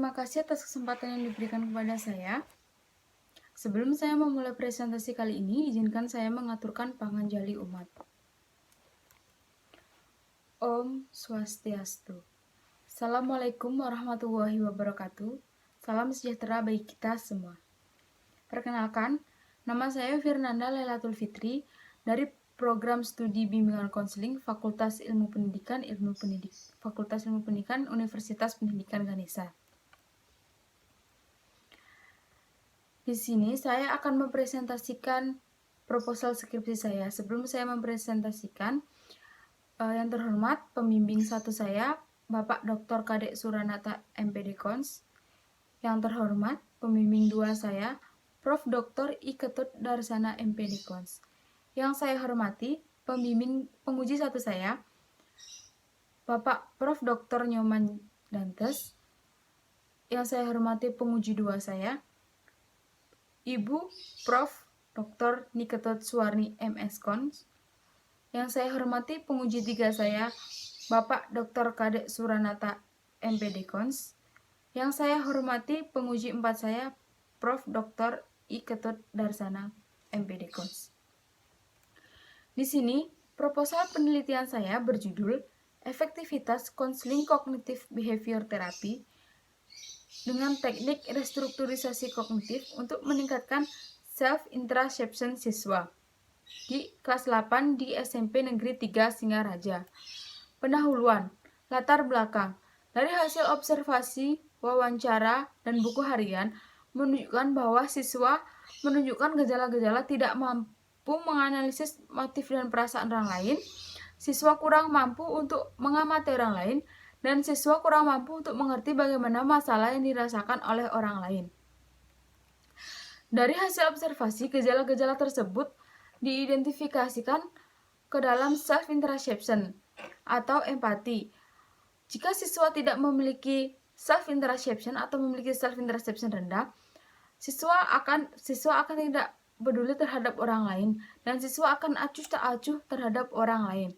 Terima kasih atas kesempatan yang diberikan kepada saya. Sebelum saya memulai presentasi kali ini, izinkan saya mengaturkan panganjali umat. Om Swastiastu. Assalamualaikum warahmatullahi wabarakatuh. Salam sejahtera bagi kita semua. Perkenalkan, nama saya Firnanda Lailatul Fitri dari Program Studi Bimbingan Konseling Fakultas Ilmu Pendidikan Universitas Pendidikan Ganesha. Di sini saya akan mempresentasikan proposal skripsi saya. Sebelum saya mempresentasikan, yang terhormat pembimbing satu saya, Bapak Dr. Kadek Suranata MPD Kons. Yang terhormat pembimbing dua saya, Prof. Dr. I. Ketut Darsana MPD Kons. Yang saya hormati pembimbing penguji satu saya, Bapak Prof. Dr. Nyoman Dantes. Yang saya hormati penguji dua saya, Ibu Prof. Dr. Niketut Suwarni MS Kons. Yang saya hormati penguji tiga saya, Bapak Dr. Kadek Suranata MPD Kons. Yang saya hormati penguji empat saya, Prof. Dr. I. Ketut Darsana MPD Kons. Di sini, proposal penelitian saya berjudul Efektivitas Konseling Kognitif Behavior Therapy dengan teknik restrukturisasi kognitif untuk meningkatkan self-interoception siswa di kelas 8 di SMP Negeri 3 Singaraja. Pendahuluan, latar belakang. Dari hasil observasi, wawancara, dan buku harian menunjukkan bahwa siswa menunjukkan gejala-gejala tidak mampu menganalisis motif dan perasaan orang lain, siswa kurang mampu untuk mengamati orang lain, dan siswa kurang mampu untuk mengerti bagaimana masalah yang dirasakan oleh orang lain. Dari hasil observasi, gejala-gejala tersebut diidentifikasikan ke dalam self-interoception atau empati. Jika siswa tidak memiliki self-interoception atau memiliki self-interoception rendah, siswa akan tidak peduli terhadap orang lain, dan siswa akan acuh tak acuh terhadap orang lain.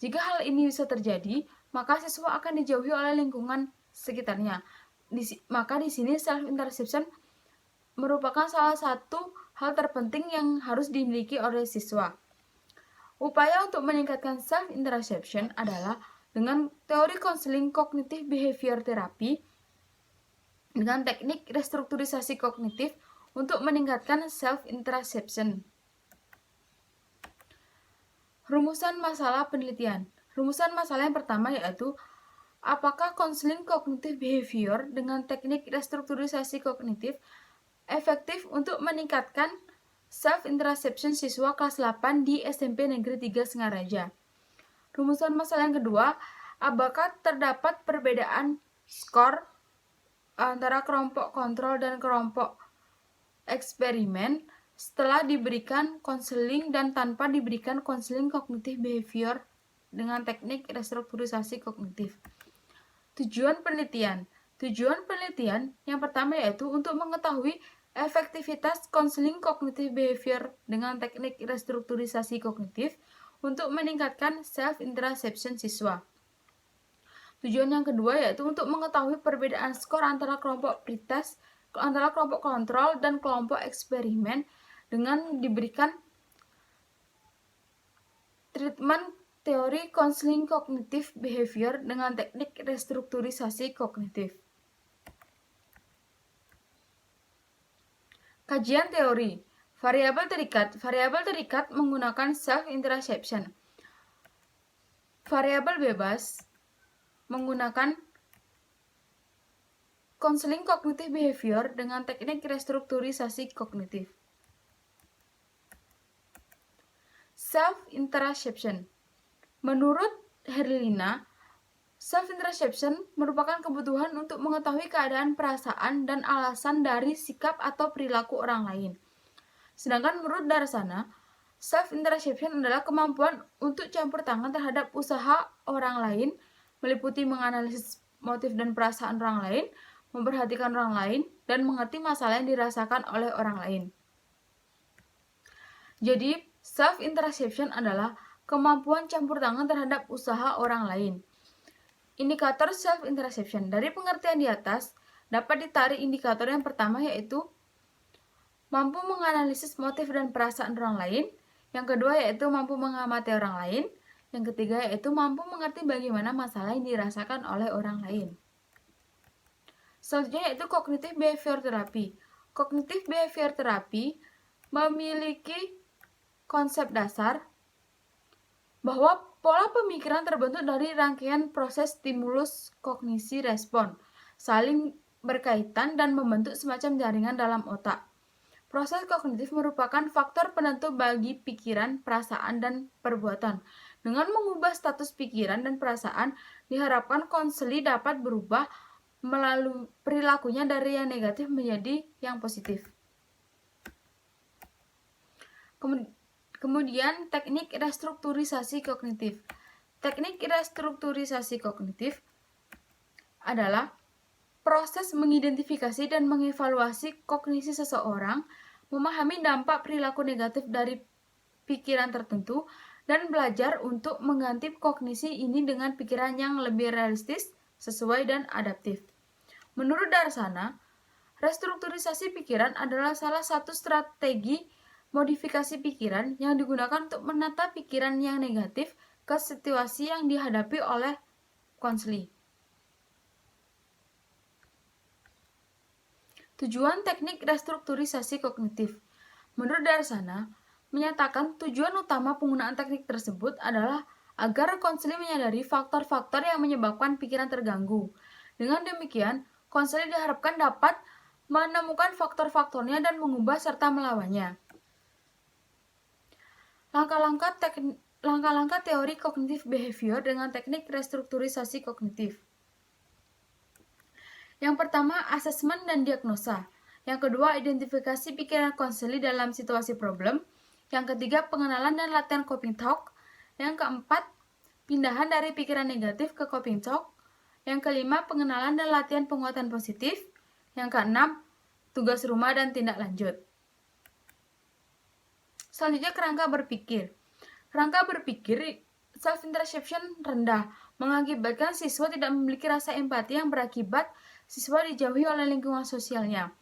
Jika hal ini bisa terjadi, maka siswa akan dijauhi oleh lingkungan sekitarnya. Maka di sini self-interoception merupakan salah satu hal terpenting yang harus dimiliki oleh siswa. Upaya untuk meningkatkan self-interoception adalah dengan teori konseling kognitif behavior therapy dengan teknik restrukturisasi kognitif untuk meningkatkan self-interoception. Rumusan masalah penelitian. Rumusan masalah yang pertama yaitu apakah konseling kognitif behavior dengan teknik restrukturisasi kognitif efektif untuk meningkatkan self-interoception siswa kelas 8 di SMP Negeri 3 Singaraja. Rumusan masalah yang kedua, apakah terdapat perbedaan skor antara kelompok kontrol dan kelompok eksperimen setelah diberikan konseling dan tanpa diberikan konseling kognitif behavior dengan teknik restrukturisasi kognitif. Tujuan penelitian yang pertama yaitu untuk mengetahui efektivitas konseling kognitif behavior dengan teknik restrukturisasi kognitif untuk meningkatkan self-interoception siswa. Tujuan yang kedua yaitu untuk mengetahui perbedaan skor antara kelompok pretest, antara kelompok kontrol dan kelompok eksperimen dengan diberikan treatment teori konseling kognitif behavior dengan teknik restrukturisasi kognitif. Kajian teori. Variabel terikat menggunakan self-interoception. Variabel bebas menggunakan konseling kognitif behavior dengan teknik restrukturisasi kognitif. Self-interoception. Menurut Herlina, self-interoception merupakan kebutuhan untuk mengetahui keadaan perasaan dan alasan dari sikap atau perilaku orang lain. Sedangkan menurut Darsana, self-interoception adalah kemampuan untuk campur tangan terhadap usaha orang lain, meliputi menganalisis motif dan perasaan orang lain, memperhatikan orang lain, dan mengerti masalah yang dirasakan oleh orang lain. Jadi, self-interoception adalah kemampuan campur tangan terhadap usaha orang lain. Indikator self-interoception. Dari pengertian di atas Dapat ditarik indikator yang pertama, yaitu mampu menganalisis motif dan perasaan orang lain. Yang kedua yaitu mampu mengamati orang lain. Yang ketiga yaitu mampu mengerti bagaimana masalah yang dirasakan oleh orang lain. Selanjutnya yaitu Cognitive Behavior Therapy. Cognitive Behavior Therapy memiliki konsep dasar bahwa pola pemikiran terbentuk dari rangkaian proses stimulus kognisi respon, saling berkaitan dan membentuk semacam jaringan dalam otak. Proses kognitif merupakan faktor penentu bagi pikiran, perasaan, dan perbuatan. Dengan mengubah status pikiran dan perasaan, diharapkan konseli dapat berubah melalui perilakunya dari yang negatif menjadi yang positif. Kemudian teknik restrukturisasi kognitif. Teknik restrukturisasi kognitif adalah proses mengidentifikasi dan mengevaluasi kognisi seseorang, memahami dampak perilaku negatif dari pikiran tertentu, dan belajar untuk mengganti kognisi ini dengan pikiran yang lebih realistis, sesuai, dan adaptif. Menurut Darsana, restrukturisasi pikiran adalah salah satu strategi modifikasi pikiran yang digunakan untuk menata pikiran yang negatif ke situasi yang dihadapi oleh konseli. Tujuan teknik restrukturisasi kognitif. Menurut Darsana, menyatakan tujuan utama penggunaan teknik tersebut adalah agar konseli menyadari faktor-faktor yang menyebabkan pikiran terganggu. Dengan demikian, konseli diharapkan dapat menemukan faktor-faktornya dan mengubah serta melawannya. Langkah-langkah teori kognitif behavior dengan teknik restrukturisasi kognitif. Yang pertama, asesmen dan diagnosa. Yang kedua, identifikasi pikiran konseli dalam situasi problem. Yang ketiga, pengenalan dan latihan coping talk. Yang keempat, pindahan dari pikiran negatif ke coping talk. Yang kelima, pengenalan dan latihan penguatan positif. Yang keenam, tugas rumah dan tindak lanjut. Selanjutnya, kerangka berpikir. Kerangka berpikir self-interception rendah mengakibatkan siswa tidak memiliki rasa empati yang berakibat siswa dijauhi oleh lingkungan sosialnya.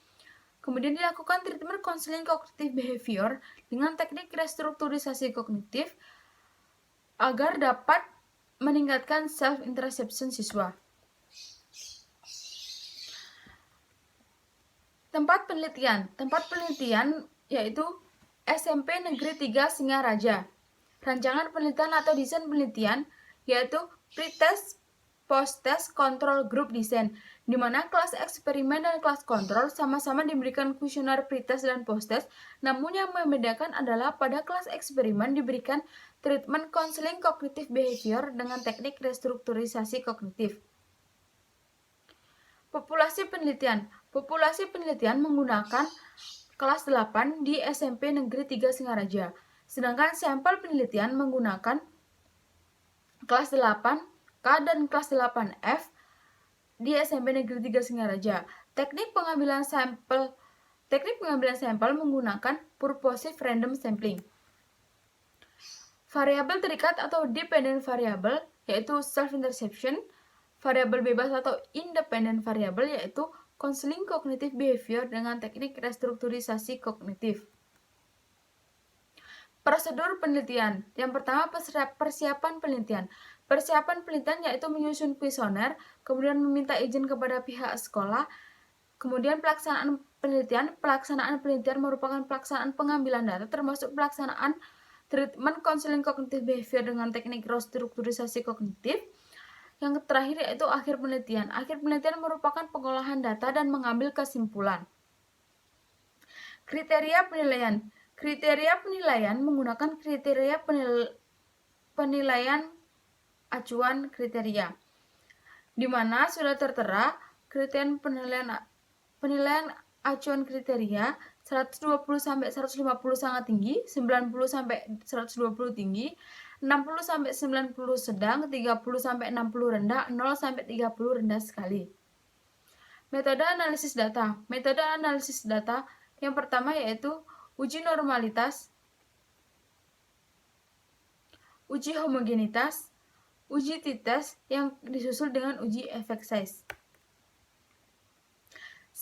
Kemudian dilakukan treatment counseling cognitive behavior dengan teknik restrukturisasi kognitif agar dapat meningkatkan self-interception siswa. Tempat penelitian yaitu SMP Negeri 3 Singaraja. Rancangan penelitian atau desain penelitian yaitu pretest, post-test, control group design, di mana kelas eksperimen dan kelas kontrol sama-sama diberikan kuesioner pretest dan post-test, namun yang membedakan adalah pada kelas eksperimen diberikan treatment counseling cognitive behavior dengan teknik restrukturisasi kognitif. Populasi penelitian menggunakan kelas 8 di SMP Negeri 3 Singaraja, sedangkan sampel penelitian menggunakan kelas 8K dan kelas 8F di SMP Negeri 3 Singaraja. Teknik pengambilan sampel menggunakan purposive random sampling. Variabel terikat atau dependent variable yaitu self-interception, variabel bebas atau independent variable yaitu counseling cognitive behavior dengan teknik restrukturisasi kognitif. Prosedur penelitian. Yang pertama, persiapan penelitian. Persiapan penelitian yaitu menyusun kuesioner, kemudian meminta izin kepada pihak sekolah, kemudian pelaksanaan penelitian. Pelaksanaan penelitian merupakan pelaksanaan pengambilan data termasuk pelaksanaan treatment counseling cognitive behavior dengan teknik restrukturisasi kognitif. Yang terakhir yaitu akhir penelitian. Akhir penelitian merupakan pengolahan data dan mengambil kesimpulan. Kriteria penilaian. Kriteria penilaian menggunakan kriteria penilaian acuan kriteria, di mana sudah tertera kriteria penilaian acuan kriteria 120 sampai 150 sangat tinggi, 90 sampai 120 tinggi, 60 sampai 90 sedang, 30 sampai 60 rendah, 0 sampai 30 rendah sekali. Metode analisis data. Metode analisis data yang pertama yaitu uji normalitas, uji homogenitas, uji t-test yang disusul dengan uji effect size.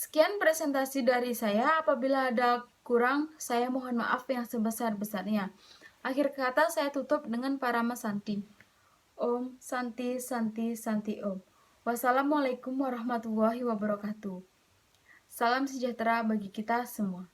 Sekian presentasi dari saya. Apabila ada kurang, saya mohon maaf yang sebesar-besarnya. Akhir kata saya tutup dengan Parama Santi. Om Santi Santi Santi Om. Wassalamualaikum warahmatullahi wabarakatuh. Salam sejahtera bagi kita semua.